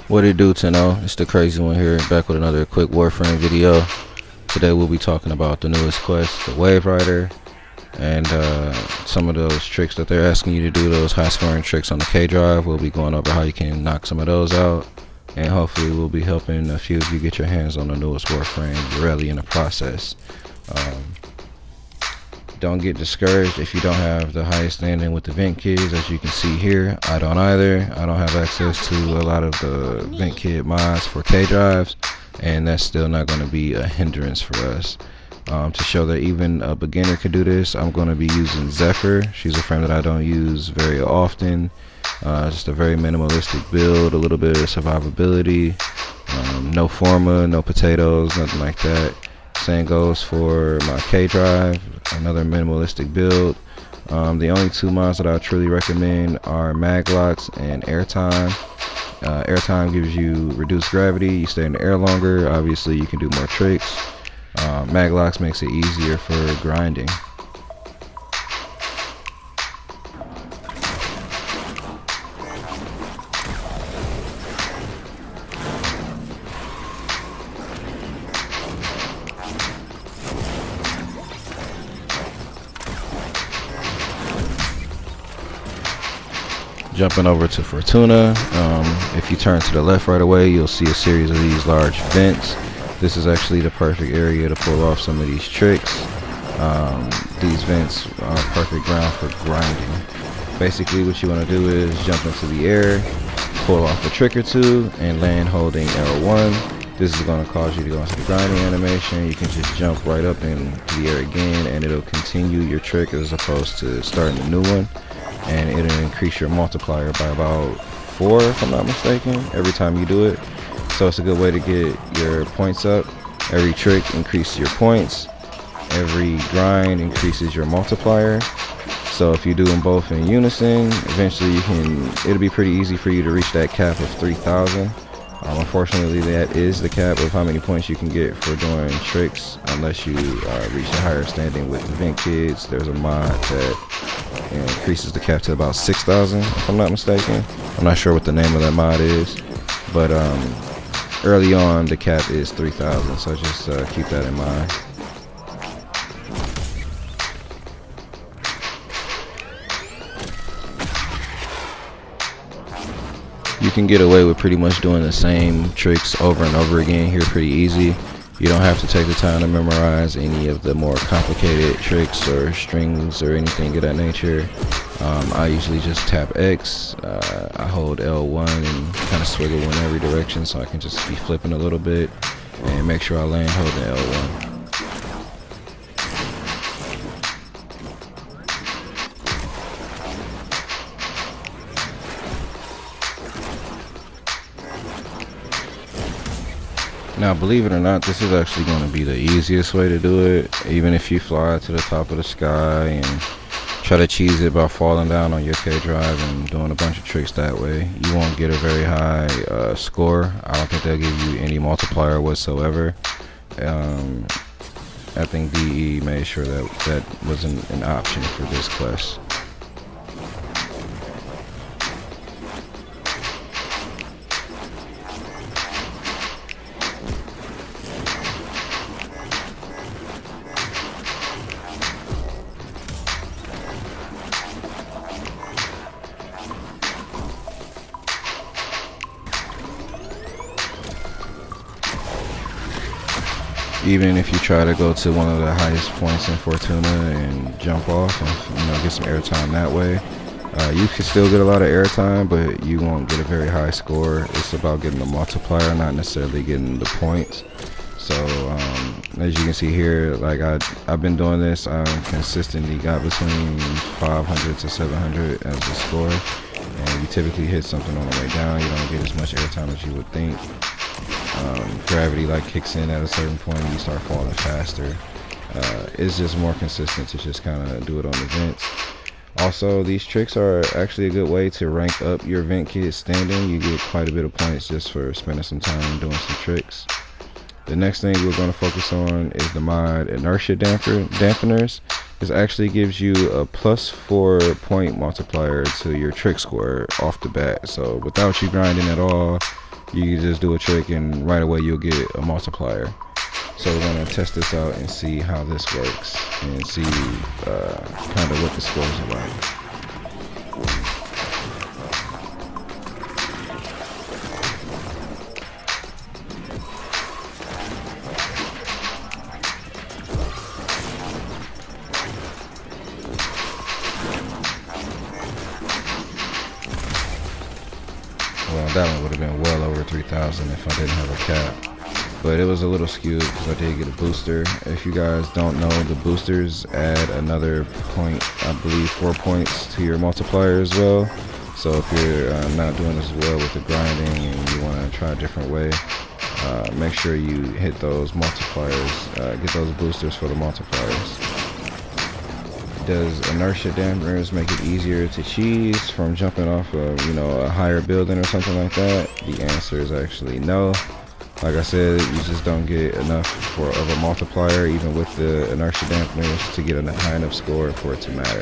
What it do, Tenno? It's the crazy one here, back with another quick Warframe video. Today we'll be talking about the newest quest, the Wave Rider, and some of those tricks that they're asking you to do, those high scoring tricks on the K-Drive. We'll be going over how you can knock some of those out, and hopefully we'll be helping a few of you get your hands on the newest Warframe. You're really in the process. Don't get discouraged if you don't have the highest standing with the vent kids. As you can see here, I don't either. I don't have access to a lot of the vent kit mods for K-Drives, and that's still not going to be a hindrance for us. To show that even a beginner can do this, I'm going to be using Zephyr. She's a frame that I don't use very often. Just a very minimalistic build, a little bit of survivability, no forma, no potatoes, nothing like that. Same goes for my K-Drive, another minimalistic build. The only two mods that I truly recommend are mag locks and airtime. Airtime gives you reduced gravity, you stay in the air longer, obviously you can do more tricks. Mag locks makes it easier for grinding. Jumping over to Fortuna, if you turn to the left right away, you'll see a series of these large vents. This is actually the perfect area to pull off some of these tricks. These vents are perfect ground for grinding. Basically what you want to do is jump into the air, pull off a trick or two, and land holding L1. This is going to cause you to go into the grinding animation. You can just jump right up into the air again, and it'll continue your trick as opposed to starting a new one. And it'll increase your multiplier by about 4, if I'm not mistaken, every time you do it. So it's a good way to get your points up. Every trick increases your points. Every grind increases your multiplier. So if you do them both in unison, eventually it'll be pretty easy for you to reach that cap of 3,000. Unfortunately, that is the cap of how many points you can get for doing tricks unless you reach a higher standing with the vent kids. There's a mod that increases the cap to about 6,000, if I'm not mistaken. I'm not sure what the name of that mod is, but early on the cap is 3,000, so just keep that in mind. You can get away with pretty much doing the same tricks over and over again here pretty easy. You don't have to take the time to memorize any of the more complicated tricks or strings or anything of that nature. I usually just tap X, I hold L1 and kind of swiggle in every direction so I can just be flipping a little bit and make sure I land holding L1. Now, believe it or not, this is actually going to be the easiest way to do it. Even if you fly to the top of the sky and try to cheese it by falling down on your K-Drive and doing a bunch of tricks that way, you won't get a very high score. I don't think they'll give you any multiplier whatsoever. I think DE made sure that that wasn't an option for this quest. Even if you try to go to one of the highest points in Fortuna and jump off and get some airtime that way, you can still get a lot of airtime, but you won't get a very high score. It's about getting the multiplier, not necessarily getting the points. So as you can see here, like I've been doing this, consistently got between 500 to 700 as the score, and you typically hit something on the way down. You don't get as much airtime as you would think. Gravity kicks in at a certain point and you start falling faster. It's just more consistent to just kind of do it on the vents. Also, these tricks are actually a good way to rank up your vent kit standing. You get quite a bit of points just for spending some time doing some tricks. The next thing we're going to focus on is the mod inertia dampeners. This actually gives you a +4 point multiplier to your trick score off the bat. So without you grinding at all, you just do a trick and right away you'll get a multiplier. So we're going to test this out and see how this works and see kind of what the scores are like. Well, that one would have been well over 3,000 if I didn't have a cap. But it was a little skewed because I did get a booster. If you guys don't know, the boosters add another point, I believe 4 points to your multiplier as well. So if you're not doing as well with the grinding and you want to try a different way, make sure you hit those multipliers, get those boosters for the multipliers. Does inertia dampers make it easier to cheese from jumping off of, a higher building or something like that? The answer is actually no. Like I said, you just don't get enough of a multiplier, even with the inertia dampeners, to get a high enough score for it to matter.